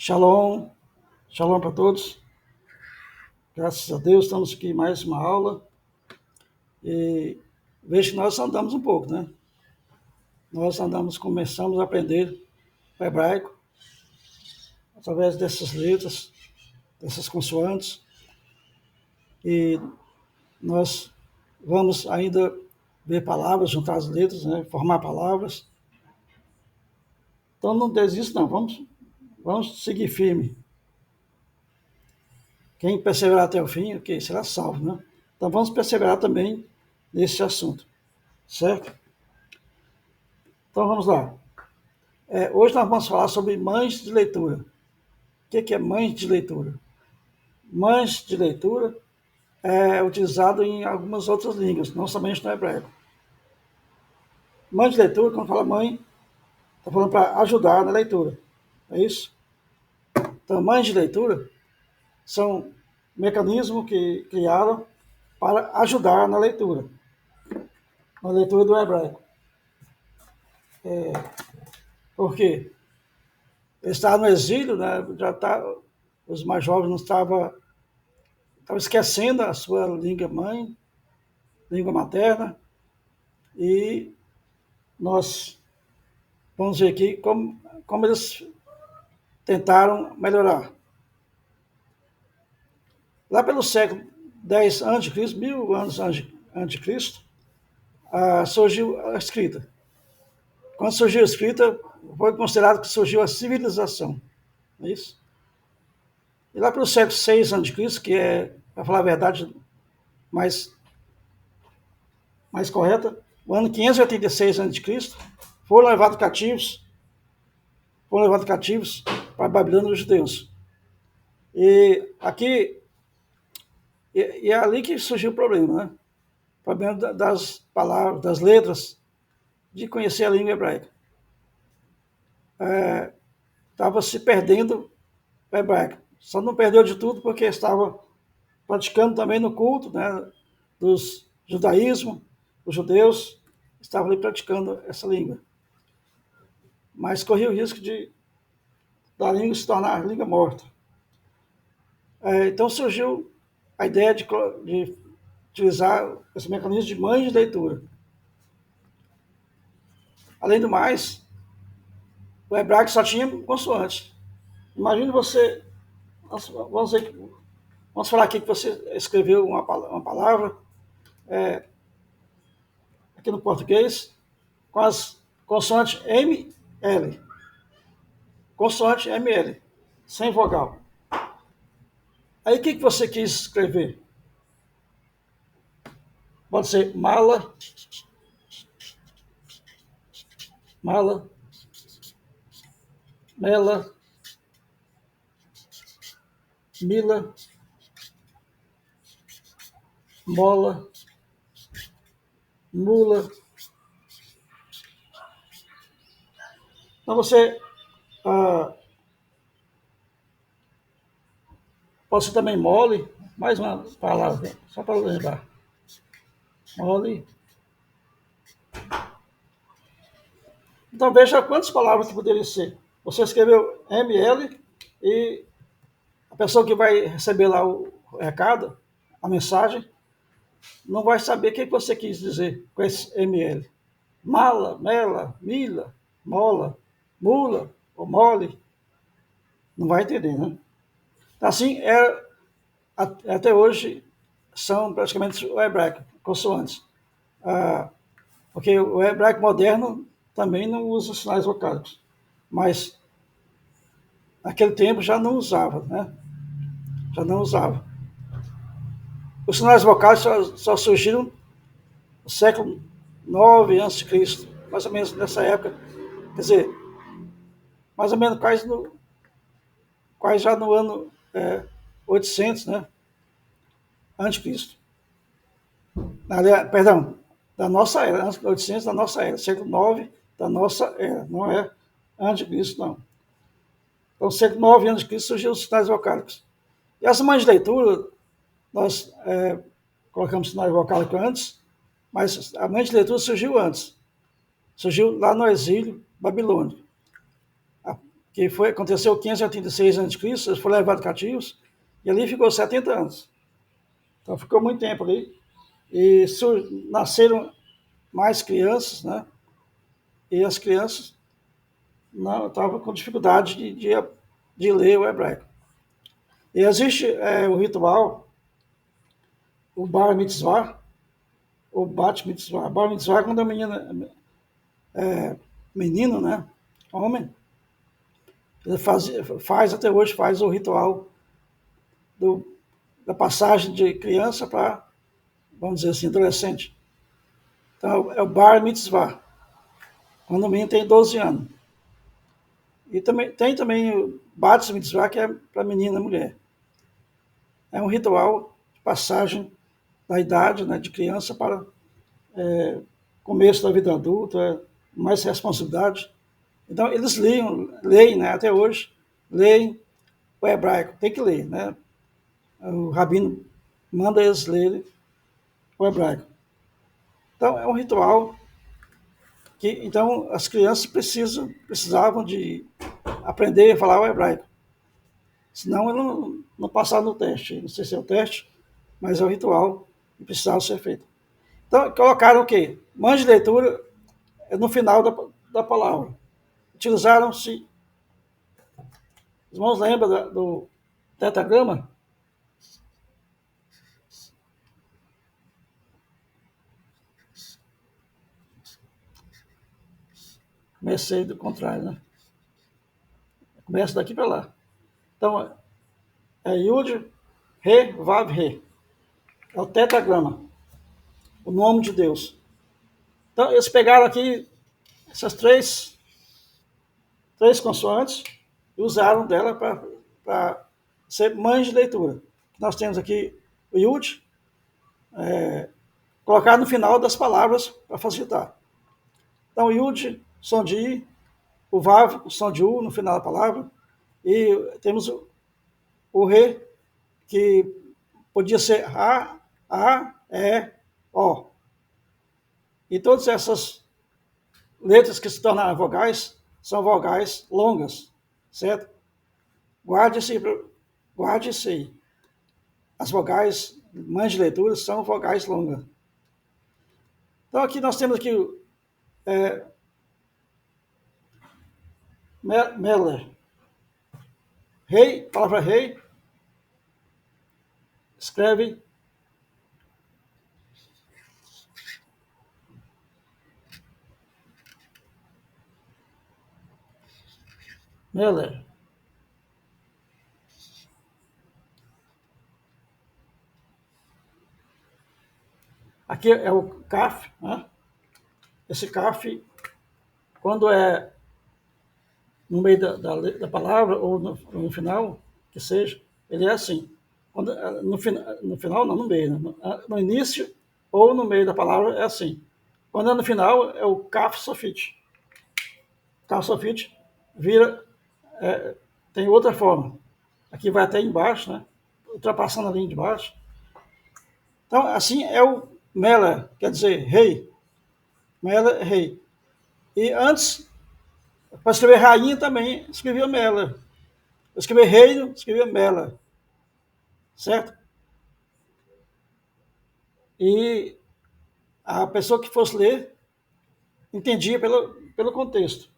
Shalom, shalom para todos. Graças a Deus, estamos aqui em mais uma aula. E vejo que nós andamos um pouco, né? Começamos a aprender o hebraico através dessas letras, dessas consoantes. E nós vamos ainda ver palavras, juntar as letras, né? Formar palavras. Então não desista, não. Vamos seguir firme. Quem perseverar até o fim, ok, será salvo, né? Então vamos perseverar também nesse assunto, certo? Então vamos lá. Hoje nós vamos falar sobre mães de leitura. O que é mães de leitura? Mães de leitura é utilizado em algumas outras línguas, não somente no hebraico. Mãe de leitura, quando fala mãe, está falando para ajudar na leitura. É isso? Então, mães de leitura são mecanismos que criaram para ajudar na leitura do hebraico. Por quê? Ele estava no exílio, né? Os mais jovens não estavam esquecendo a sua língua mãe, língua materna, e nós vamos ver aqui como eles tentaram melhorar. Lá pelo século X a.C., 1000 anos antes de Cristo, surgiu a escrita. Quando surgiu a escrita, foi considerado que surgiu a civilização. Não é isso? E lá pelo século VI a.C., que é, para falar a verdade, mais correta, o ano 586 a.C., foram levados cativos para a Babilônia os judeus. E aqui, é ali que surgiu o problema, né? O problema das palavras, das letras, de conhecer a língua hebraica. Estava se perdendo o hebraico. Só não perdeu de tudo porque estava praticando também no culto, né, dos judaísmo, os judeus estavam ali praticando essa língua. Mas corria o risco da língua se tornar língua morta. Então surgiu a ideia de utilizar esse mecanismo de mães de leitura. Além do mais, o hebraico só tinha consoante. Imagine você, vamos falar aqui que você escreveu uma palavra aqui no português com as consoantes M, L. Consoante M, L, sem vogal. Aí o que você quis escrever? Pode ser mala, mela, mila, mola, mula. Então você pode ser também mole, mais uma palavra, só para lembrar. Mole. Então veja quantas palavras que poderiam ser. Você escreveu ML e a pessoa que vai receber lá o recado, a mensagem, não vai saber o que você quis dizer com esse ML. Mala, mela, mila, mola, mula ou mole. Não vai entender, né? Assim, até hoje são praticamente o hebraico, consoantes. Porque o hebraico moderno também não usa sinais vocálicos. Mas naquele tempo já não usava, né? Já não usava. Os sinais vocálicos só surgiram no século IX a.C., mais ou menos nessa época. Quer dizer, mais ou menos quase já no ano 800, né? Anticristo. Perdão, da nossa era, antes de 800 da nossa era, século IX da nossa era, não é anticristo, não. Então, século IX antes de Cristo surgiu os sinais vocálicos. E as mães de leitura, nós colocamos sinais vocálicos antes, mas a mãe de leitura surgiu antes. Surgiu lá no exílio babilônico. aconteceu 586 a.C., eles foram levados cativos, e ali ficou 70 anos. Então ficou muito tempo ali. E nasceram mais crianças, né? E as crianças não estavam com dificuldade de ler o hebraico. E existe o ritual, o bar mitzvah, ou bat mitzvah. Bar mitzvah é quando a menina, menino, né? Homem, ele faz até hoje, faz o ritual do, da passagem de criança para, vamos dizer assim, adolescente. Então, é o bar mitzvah, quando o menino tem 12 anos. E tem também o bat mitzvah, que é para menina e mulher. É um ritual de passagem da idade, né, de criança para começo da vida adulta, mais responsabilidade. Então, eles leem, né, até hoje, leem o hebraico. Tem que ler, né? O rabino manda eles lerem o hebraico. Então, é um ritual que, então, as crianças precisavam de aprender a falar o hebraico. Senão, eles não passaram no teste. Não sei se é o teste, mas é o ritual que precisava ser feito. Então, colocaram o quê? Mãos de leitura no final da palavra. Utilizaram-se. Os irmãos lembram do tetragrama? Comecei do contrário, né? Começa daqui para lá. Então, é Yud, Re, Vav, Re. É o tetragrama, o nome de Deus. Então, eles pegaram aqui essas três consoantes e usaram dela para ser mães de leitura. Nós temos aqui o Yud, colocar no final das palavras para facilitar. Então, o Yud, som de I, o Vav, o som de U no final da palavra, e temos o Re, que podia ser A, E, O. E todas essas letras que se tornaram vogais são vogais longas, certo? Guarde-se aí. As vogais, mães de leitura, são vogais longas. Então aqui nós temos aqui Meller. Rei, palavra rei, escreve Meller. Aqui é o CAF, né? Esse CAF, quando é no meio da palavra ou no final, que seja, ele é assim. Quando, no final, não, no meio. Né? No início ou no meio da palavra é assim. Quando é no final, é o Kaf Sofit. Kaf Sofit vira, tem outra forma. Aqui vai até embaixo, né? Ultrapassando a linha de baixo. Então, assim é o Mela, quer dizer, rei. Mela é rei. E antes, para escrever rainha também, escrevia Mela. Para escrever reino, escrevia Mela. Certo? E a pessoa que fosse ler entendia pelo contexto.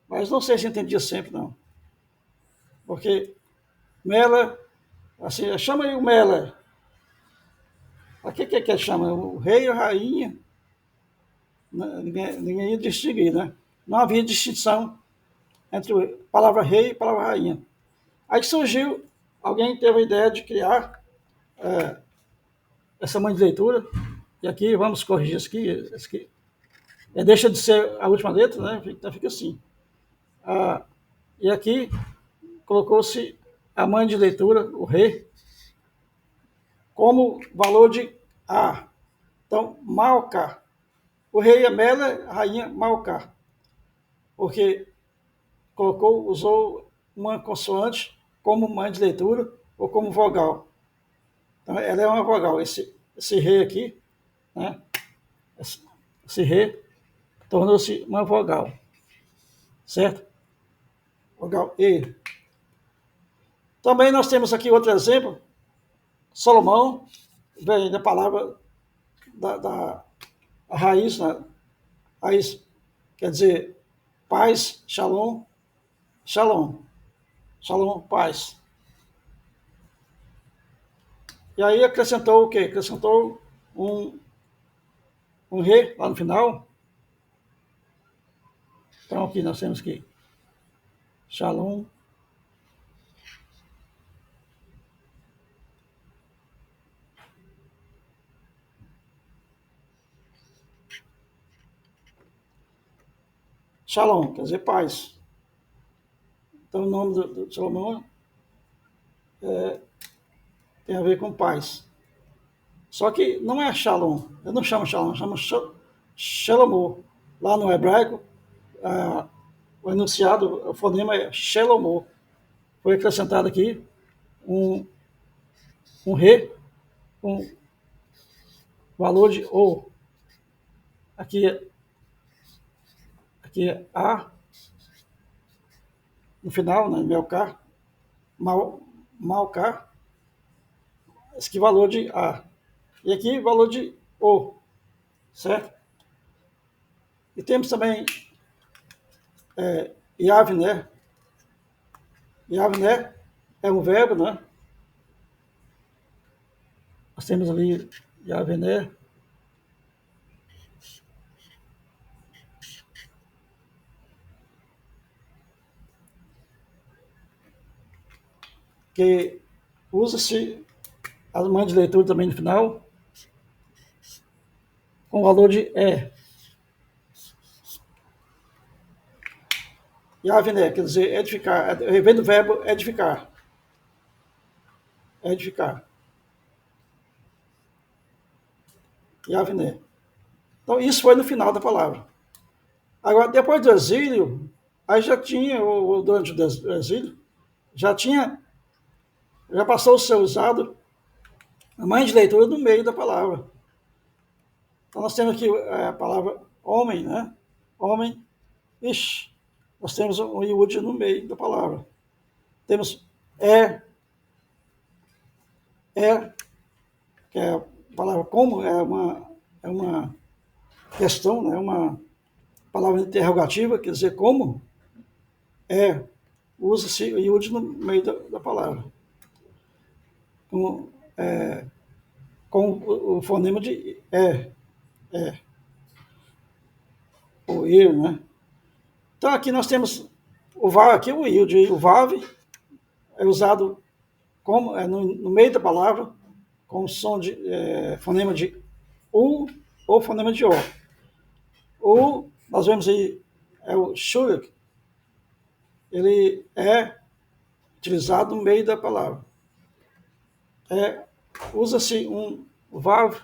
Mas não sei se entendia sempre, não. Porque Mela, assim, chama aí o Mela. O que chama? O rei ou a rainha? Ninguém ia distinguir, né? Não havia distinção entre a palavra rei e a palavra rainha. Aí surgiu, alguém teve a ideia de criar essa mãe de leitura, e aqui vamos corrigir isso aqui. Deixa de ser a última letra, né? Então fica assim. E aqui colocou-se a mãe de leitura, o rei, como valor de A. Então, Malca. O rei é Mela, a rainha Malca. Porque usou uma consoante como mãe de leitura ou como vogal. Então, ela é uma vogal. Esse rei aqui, né? Esse rei tornou-se uma vogal. Certo? vogal E. Também nós temos aqui outro exemplo, Salomão, vem da palavra da a raiz, né? Raiz quer dizer paz, shalom, shalom, shalom, paz. E aí acrescentou o quê? Acrescentou um re lá no final. Então aqui nós temos que shalom, shalom, quer dizer paz. Então o nome do Salomão tem a ver com paz. Só que não é shalom, eu não chamo shalom, eu chamo shalomô. Lá no hebraico, o enunciado, o fonema é shalomô. Foi acrescentado aqui um re com valor de o. Aqui é a, no final, né, melcar, malcar, esse aqui valor de a. E aqui valor de o, certo? E temos também Yavné. Yavné é um verbo, né? Nós temos ali Yavné, que usa-se a mãe de leitura também no final, com valor de E. Yavné, quer dizer edificar, vem do verbo edificar. Edificar. Yavné. Então, isso foi no final da palavra. Agora, depois do exílio, aí já tinha, ou durante o exílio, já passou a ser usado a mãe de leitura no meio da palavra. Então, nós temos aqui a palavra homem, né? Homem, ish. Nós temos um iud no meio da palavra. Temos que é a palavra como, é uma questão, né? Uma palavra interrogativa, quer dizer como, usa-se o iud no meio da palavra. Com o fonema de o ir, né? Então aqui nós temos o vav, aqui o iud, o vav é usado como, no meio da palavra, com o som de fonema de u ou fonema de o. O, nós vemos aí, é o shurek, ele é utilizado no meio da palavra. Usa-se um vav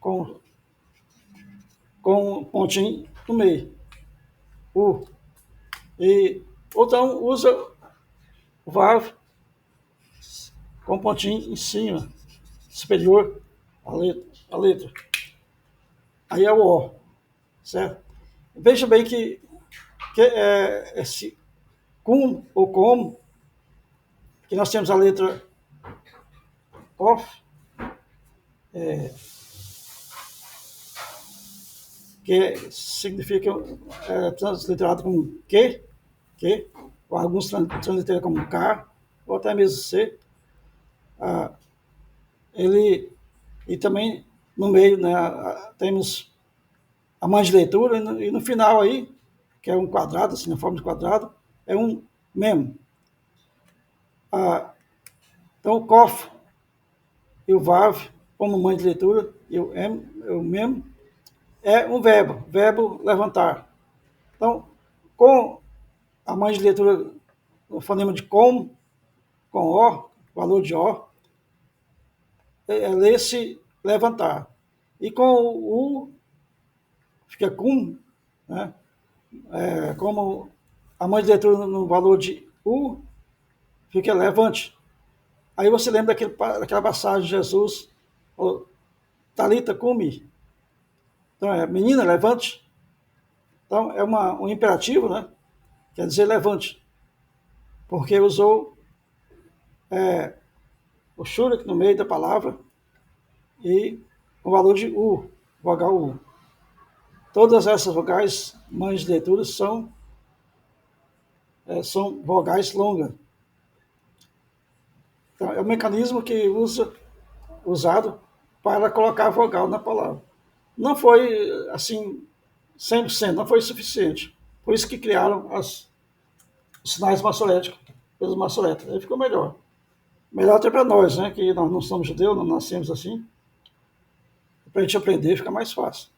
com um pontinho no meio, u. E, ou então usa o vav com um pontinho em cima, superior à letra. Aí é o O, certo? Veja bem que esse cum ou como, que nós temos a letra Kof, que significa, transliterado como que, ou alguns transliteram como K, ou até mesmo C. E também no meio, né, temos a mãe de leitura, e no final aí, que é um quadrado, assim, na forma de quadrado, é um mem. Então o Kof e o Vav, como mãe de leitura, e o mem, é um verbo levantar. Então, com a mãe de leitura, o fonema de com O, valor de O, lê-se levantar. E com o U, fica cum, né? Como a mãe de leitura no valor de U, fica levante. Aí você lembra daquela passagem de Jesus, Talita cumi. Então, menina, levante. Então, é um imperativo, né? quer dizer levante, porque usou o Shurik no meio da palavra e o valor de U, vogal U. Todas essas vogais, mães de leitura, são vogais longas. Então, é um mecanismo que usado para colocar a vogal na palavra. Não foi, assim, 100%, não foi suficiente. Por isso que criaram os sinais maçoréticos, pelos maçoretas. Aí ficou melhor. Melhor até para nós, né, que nós não somos judeus, não nascemos assim. Para a gente aprender fica mais fácil.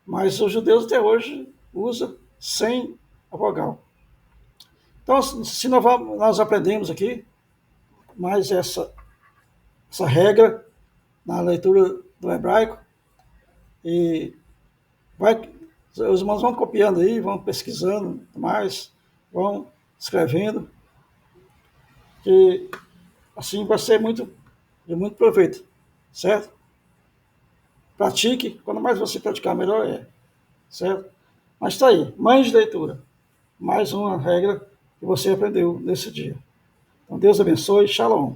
Mas os judeus até hoje usam sem a vogal. Então, se nós aprendemos aqui mais essa regra na leitura do hebraico, e os irmãos vão copiando aí, vão pesquisando mais, vão escrevendo, que assim vai ser de muito proveito, certo? Pratique, quanto mais você praticar, melhor é, certo? Mas está aí, mães de leitura, mais uma regra que você aprendeu nesse dia. Então Deus abençoe, shalom.